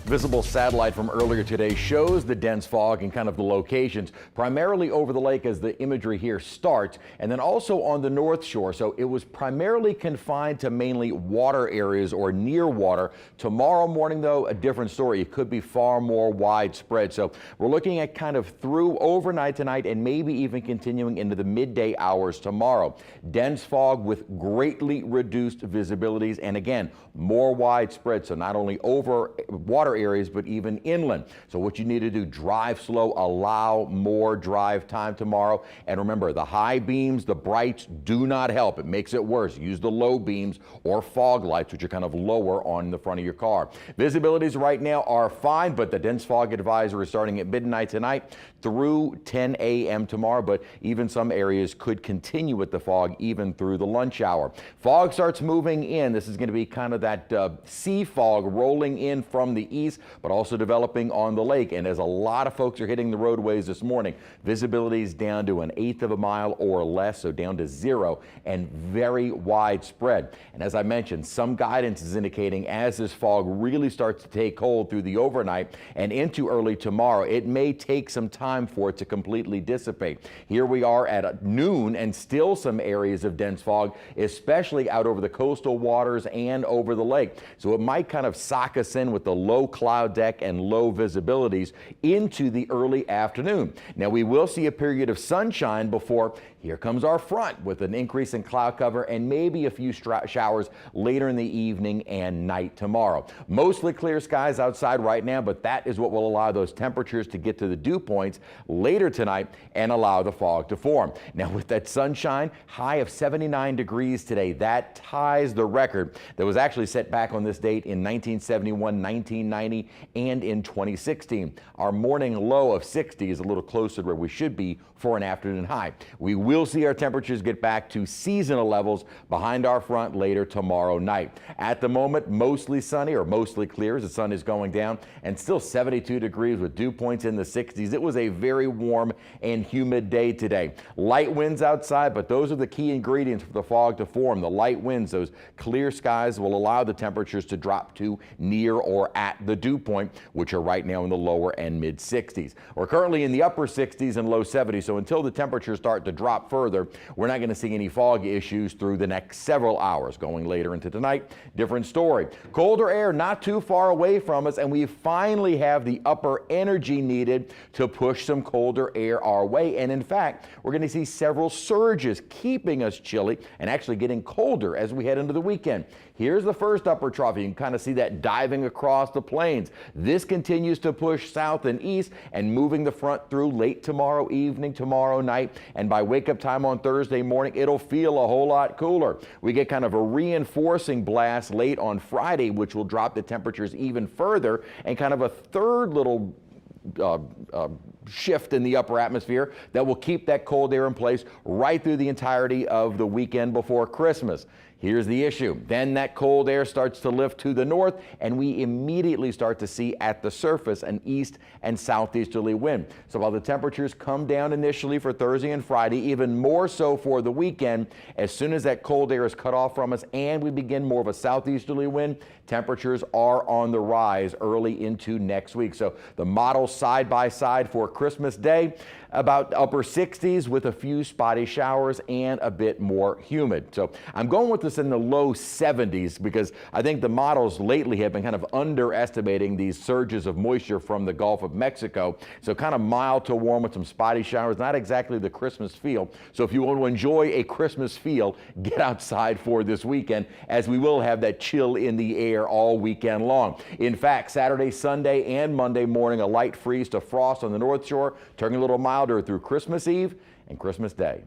Visible satellite from earlier today shows the dense fog and kind of the locations, primarily over the lake as the imagery here starts, and then also on the north shore. So it was primarily confined to mainly water areas or near water. Tomorrow morning, though, a different story. It could be far more widespread. So we're looking at kind of through overnight tonight and maybe even continuing into the midday hours tomorrow. Dense fog with greatly reduced visibilities and again, more widespread. So not only over water areas, but even inland. So what you need to do, drive slow, allow more drive time tomorrow. And remember, the high beams, the brights do not help. It makes it worse. Use the low beams or fog lights, which are kind of lower on the front of your car. Visibilities right now are fine, but the dense fog advisory is starting at midnight tonight through 10 a.m. tomorrow, but even some areas could continue with the fog even through the lunch hour. Fog starts moving in. This is going to be kind of that sea fog rolling in from the east, but also developing on the lake. And as a lot of folks are hitting the roadways this morning, visibility is down to 1/8 of a mile or less, so down to 0 and very widespread. And as I mentioned, some guidance is indicating as this fog really starts to take hold through the overnight and into early tomorrow, it may take some time for it to completely dissipate. Here we are at noon and still some areas of dense fog, especially out over the coastal waters and over the lake. So it might kind of sock us in with the low cloud deck and low visibilities into the early afternoon. Now we will see a period of sunshine before here comes our front with an increase in cloud cover and maybe a few showers later in the evening and night tomorrow. Mostly clear skies outside right now, but that is what will allow those temperatures to get to the dew points later tonight and allow the fog to form. Now with that sunshine, high of 79 degrees today, that ties the record that was actually set back on this date in 1971, 1990, and in 2016. Our morning low of 60 is a little closer to where we should be for an afternoon high. We will see our temperatures get back to seasonal levels behind our front later tomorrow night. At the moment, mostly sunny or mostly clear as the sun is going down and still 72 degrees with dew points in the 60s. It was a very warm and humid day today. Light winds outside, but those are the key ingredients for the fog to form. The light winds, those clear skies will allow the temperatures to drop to near or at the dew point, which are right now in the lower and mid 60s. We're currently in the upper 60s and low 70s, so until the temperatures start to drop further, we're not going to see any fog issues through the next several hours. Going later into tonight, different story. Colder air not too far away from us, and we finally have the upper energy needed to push some colder air our way. And in fact, we're going to see several surges keeping us chilly and actually getting colder as we head into the weekend. Here's the first upper trough. You can kind of see that diving across the plains. This continues to push south and east and moving the front through late tomorrow evening, tomorrow night, and by wake-up time on Thursday morning, it'll feel a whole lot cooler. We get kind of a reinforcing blast late on Friday, which will drop the temperatures even further, and kind of a third little shift in the upper atmosphere that will keep that cold air in place right through the entirety of the weekend before Christmas. Here's the issue. Then that cold air starts to lift to the north, and we immediately start to see at the surface an east and southeasterly wind. So while the temperatures come down initially for Thursday and Friday, even more so for the weekend, as soon as that cold air is cut off from us and we begin more of a southeasterly wind, temperatures are on the rise early into next week. So the model side by side for Christmas Day, about upper 60s with a few spotty showers and a bit more humid. So I'm going with this in the low 70s because I think the models lately have been kind of underestimating these surges of moisture from the Gulf of Mexico. So kind of mild to warm with some spotty showers, not exactly the Christmas feel. So if you want to enjoy a Christmas feel, get outside for this weekend, as we will have that chill in the air all weekend long. In fact, Saturday, Sunday, and Monday morning, a light freeze to frost on the North Shore, turning a little milder through Christmas Eve and Christmas Day.